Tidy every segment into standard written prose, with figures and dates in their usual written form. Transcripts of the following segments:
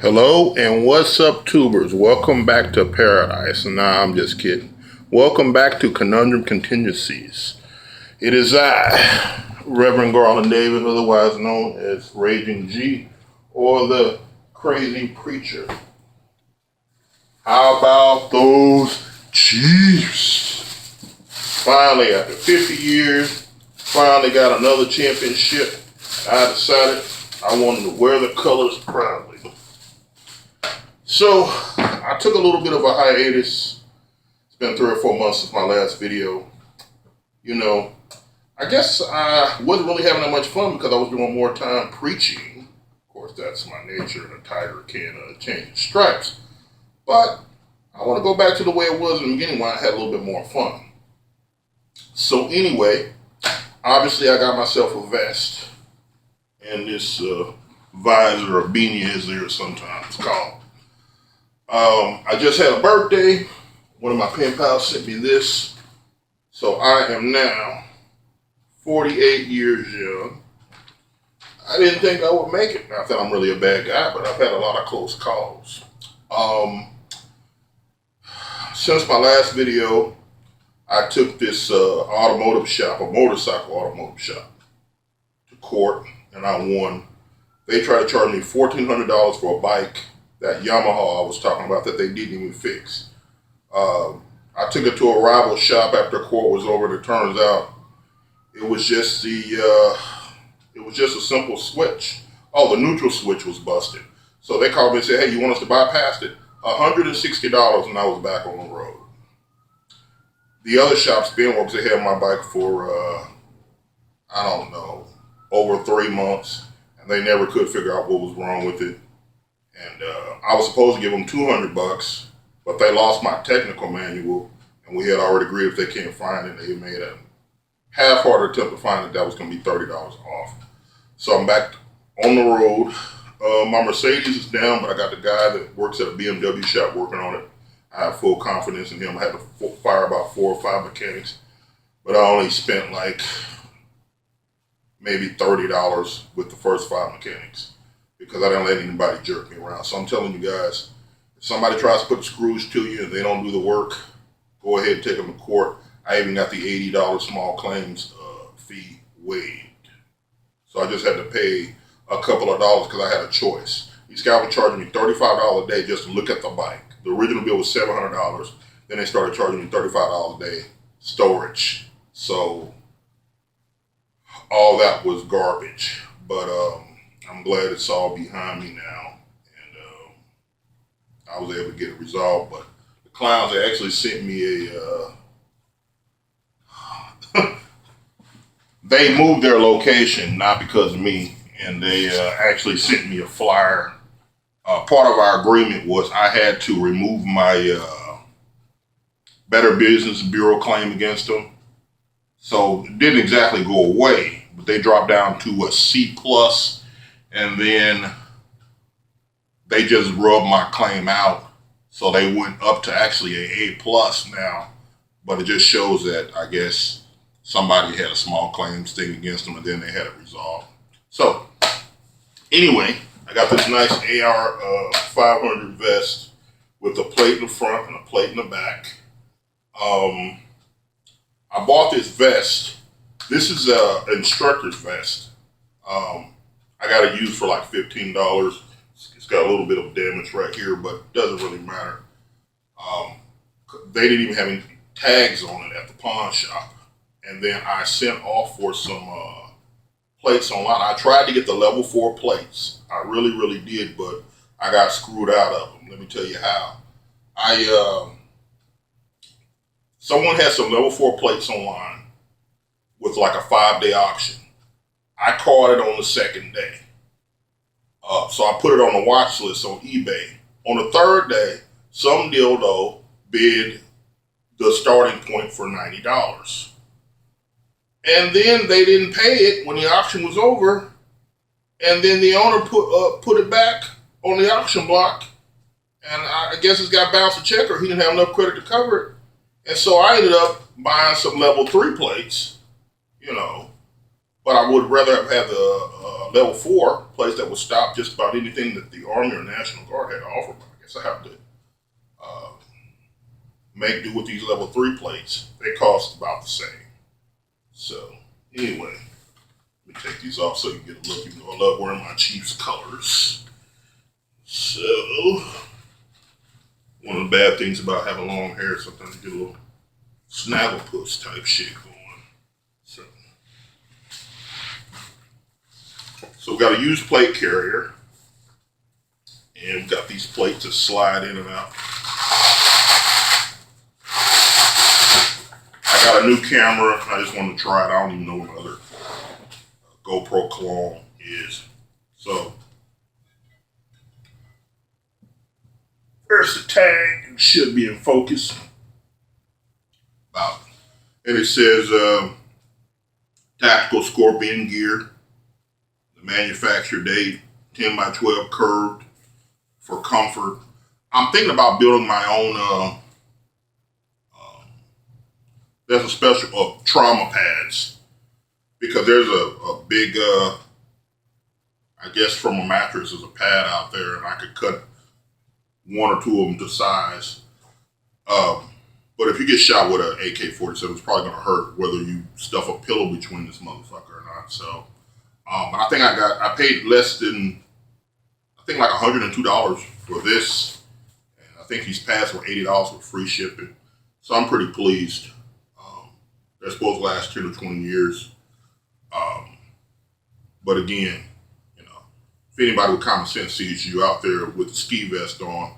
Hello and what's up, tubers? Welcome back to paradise. Nah, I'm just kidding. Welcome back to Conundrum Contingencies. It is I, Reverend Garland Davis, otherwise known as Raging G, or the Crazy Preacher. How about those Chiefs? Finally, after 50 years, finally got another championship. I decided I wanted to wear the colors proudly. So, I took a little bit of a hiatus. It's been 3 or 4 months since my last video. You know, I guess I wasn't really having that much fun because I was doing more time preaching. Of course, that's my nature, and a tiger can't change its stripes. But I want to go back to the way it was in the beginning when I had a little bit more fun. So anyway, obviously I got myself a vest and this visor or beanie, as they're sometimes called. I just had a birthday. One of my pen pals sent me this. So I am now 48 years young. I didn't think I would make it. Not that I'm really a bad guy, but I've had a lot of close calls. Since my last video, I took this automotive shop, a motorcycle automotive shop, to court, and I won. They tried to charge me $1,400 for a bike, that Yamaha I was talking about that they didn't even fix. I took it to a rival shop after court was over, and it turns out it was just a simple switch. Oh, the neutral switch was busted. So they called me and said, hey, you want us to bypass it? $160, and I was back on the road. The other shop, Spinworks, they had my bike for, I don't know, over 3 months, and they never could figure out what was wrong with it. And I was supposed to give them $200, but they lost my technical manual, and we had already agreed if they can't find it, they made a half-hearted attempt to find it, that was going to be $30 off. So I'm back on the road. My Mercedes is down, but I got the guy that works at a BMW shop working on it. I have full confidence in him. I had to fire about 4 or 5 mechanics, but I only spent like maybe $30 with the first 5 mechanics because I didn't let anybody jerk me around. So I'm telling you guys, if somebody tries to put screws to you and they don't do the work, go ahead and take them to court. I even got the $80 small claims fee waived. So I just had to pay a couple of dollars because I had a choice. These guys were charging me $35 a day just to look at the bike. The original bill was $700. Then they started charging me $35 a day storage. So all that was garbage. But I'm glad it's all behind me now. And I was able to get it resolved. But the clowns, they actually sent me they moved their location, not because of me. And they actually sent me a flyer. Part of our agreement was I had to remove my Better Business Bureau claim against them. So it didn't exactly go away, but they dropped down to a C+, and then they just rubbed my claim out. So they went up to actually a A+ now, but it just shows that I guess somebody had a small claims thing against them and then they had it resolved. So anyway, I got this nice AR 500 vest with a plate in the front and a plate in the back. I bought this vest. This is an instructor's vest. I got it used for like $15. It's got a little bit of damage right here, but it doesn't really matter. They didn't even have any tags on it at the pawn shop. And then I sent off for some plates online. I tried to get the level 4 plates. I really did, but I got screwed out of them. Let me tell you how. Someone had some level 4 plates online with like a 5-day auction. I caught it on the 2nd day. So I put it on the watch list on eBay. On the 3rd day, some dildo bid the starting point for $90. And then they didn't pay it when the auction was over. And then the owner put it back on the auction block. And I guess it's got bounced a check, or he didn't have enough credit to cover it. And so I ended up buying some level 3 plates, you know, But I would rather have had the level 4 place that would stop just about anything that the Army or National Guard had to offer. But I guess I have to make do with these level 3 plates. They cost about the same. So anyway, let me take these off so you get a look. Even though I love wearing my Chiefs colors. So one of the bad things about having long hair, sometimes you get a little snagglepuss type shit going. So we got a used plate carrier, and we got these plates that slide in and out. I got a new camera. I just wanted to try it. I don't even know what my other GoPro clone is. So there's the tag. It should be in focus. And it says tactical Scorpion gear. Manufacturer date, 10 by 12 curved for comfort. I'm thinking about building my own, there's a special trauma pads, because there's a big, I guess from a mattress, there's a pad out there, and I could cut one or two of them to size. But if you get shot with an AK-47, it's probably going to hurt whether you stuff a pillow between this motherfucker or not. So. I think I paid less than, I think like $102 for this. And I think these pads were $80 with free shipping. So I'm pretty pleased. They're supposed to last 10 to 20 years. But again, if anybody with common sense sees you out there with the ski vest on,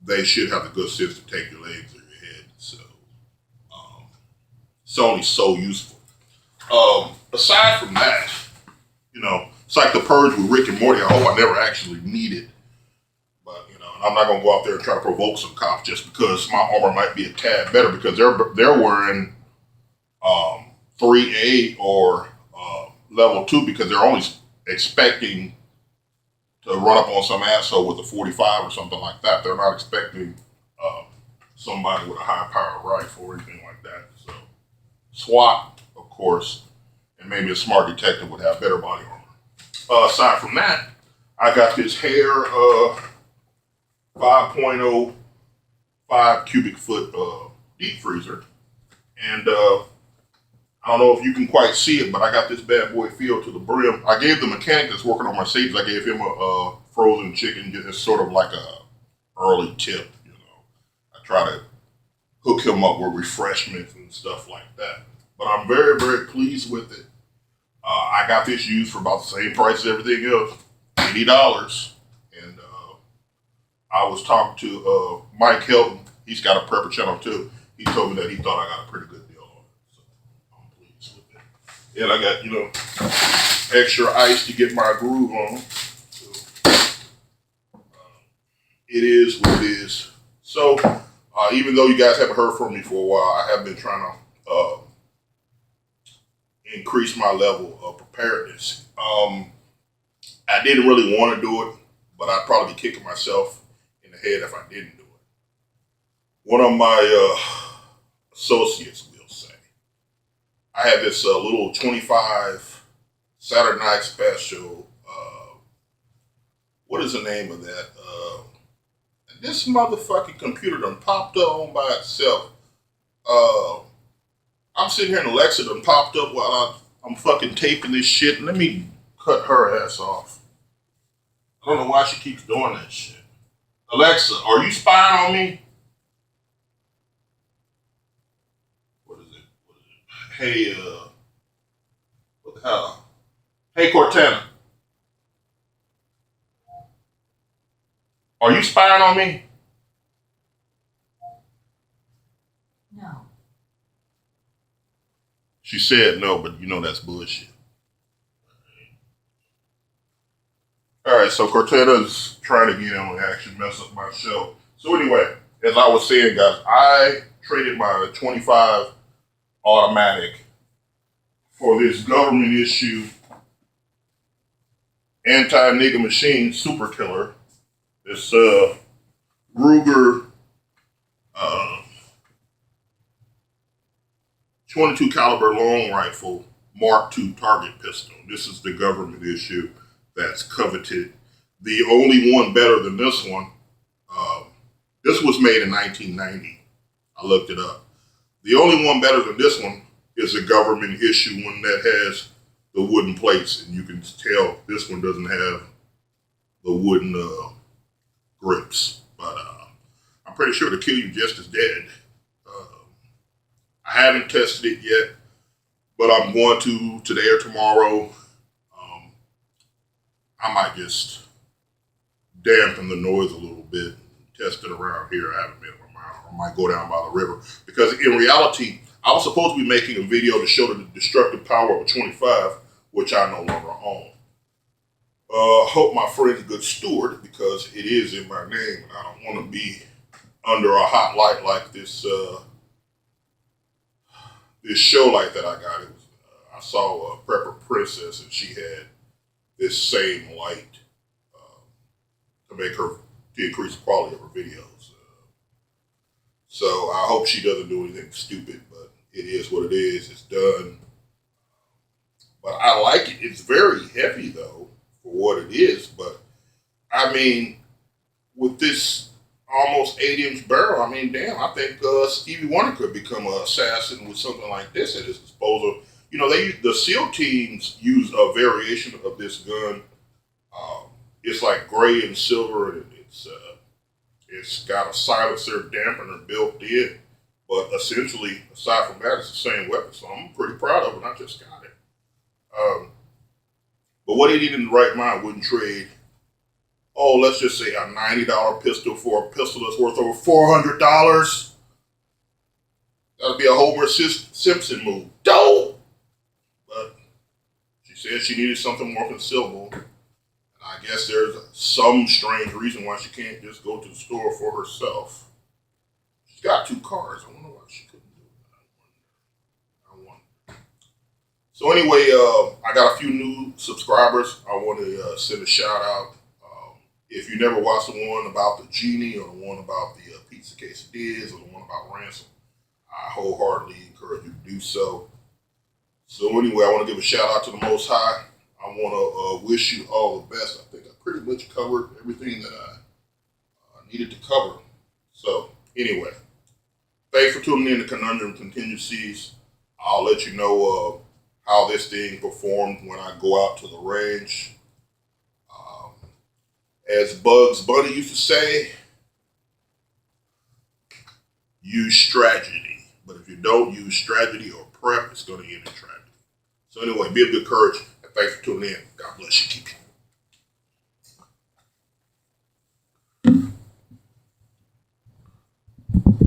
they should have the good sense to take your legs or your head. So it's only so useful. Aside from that, it's like the Purge with Rick and Morty. I hope I never actually need it. But, I'm not going to go out there and try to provoke some cops just because my armor might be a tad better, because they're wearing 3A or level 2, because they're only expecting to run up on some asshole with a 45 or something like that. They're not expecting somebody with a high-powered rifle or anything like that. So SWAT, of course, and maybe a smart detective would have better body armor. Aside from that, I got this hair 5.05 cubic foot deep freezer. And I don't know if you can quite see it, but I got this bad boy filled to the brim. I gave the mechanic that's working on my Mercedes, I gave him a frozen chicken, just sort of like a early tip. I try to hook him up with refreshments and stuff like that. But I'm very, very pleased with it. I got this used for about the same price as everything else, $80. And I was talking to Mike Hilton. He's got a prepper channel too. He told me that he thought I got a pretty good deal on it. So I'm pleased with it. And I got, extra ice to get my groove on. So, it is what it is. So even though you guys haven't heard from me for a while, I have been trying to increase my level of preparedness. I didn't really want to do it, but I'd probably be kicking myself in the head if I didn't do it. One of my associates will say, I had this little 25 Saturday night special. What is the name of that? This motherfucking computer done popped up on by itself. I'm sitting here and Alexa done popped up while I'm fucking taping this shit. Let me cut her ass off. I don't know why she keeps doing that shit. Alexa, are you spying on me? What is it? Hey, what the hell? Hey, Cortana. Are you spying on me? No. She said no, but that's bullshit. Alright, so Cortana's trying to get in on the action, mess up my show. So anyway, as I was saying, guys, I traded my 25 automatic for this government issue anti-nigga machine super killer. This Ruger 22 caliber long rifle Mark II target pistol. This is the government issue that's coveted. The only one better than this one, this was made in 1990. I looked it up. The only one better than this one is a government issue one that has the wooden plates, and you can tell this one doesn't have the wooden grips. But I'm pretty sure to kill you just as dead. I haven't tested it yet, but I'm going to today or tomorrow. I might just dampen the noise a little bit, test it around here. I haven't been in my mouth. I might go down by the river, because in reality, I was supposed to be making a video to show the destructive power of a 25, which I no longer own. Hope my friend's a good steward, because it is in my name, and I don't want to be under a hot light like this. This show light that I got. It was I saw a Prepper Princess, and she had this same light to increase the quality of her videos. So I hope she doesn't do anything stupid, but it is what it is. It's done. But I like it. It's very heavy though for what it is. But I mean, with this almost 8-inch barrel, I mean, damn, I think Stevie Wonder could become an assassin with something like this at his disposal. You know, the SEAL teams use a variation of this gun. It's like gray and silver, and it's got a silencer dampener built in. But essentially, aside from that, it's the same weapon. So I'm pretty proud of it. I just got it. But what idiot in the right mind wouldn't trade, let's just say a $90 pistol for a pistol that's worth over $400? That'd be a Homer Simpson move. Dope! But she said she needed something more concealable. I guess there's some strange reason why she can't just go to the store for herself. She's got 2 cars. I wonder why she couldn't do it. I wonder. So anyway, I got a few new subscribers. I want to send a shout out. If you never watched the one about the genie, or the one about the pizza quesadillas, or the one about ransom, I wholeheartedly encourage you to do so. So anyway, I want to give a shout out to the Most High. I want to wish you all the best. I think I pretty much covered everything that I needed to cover. So anyway, thanks for tuning in to Conundrum Contingencies. I'll let you know how this thing performed when I go out to the range. As Bugs Bunny used to say, use strategy. But if you don't use strategy or prep, it's going to end in tragedy. So anyway, be of good courage. Thanks for tuning in. God bless you. Keep you.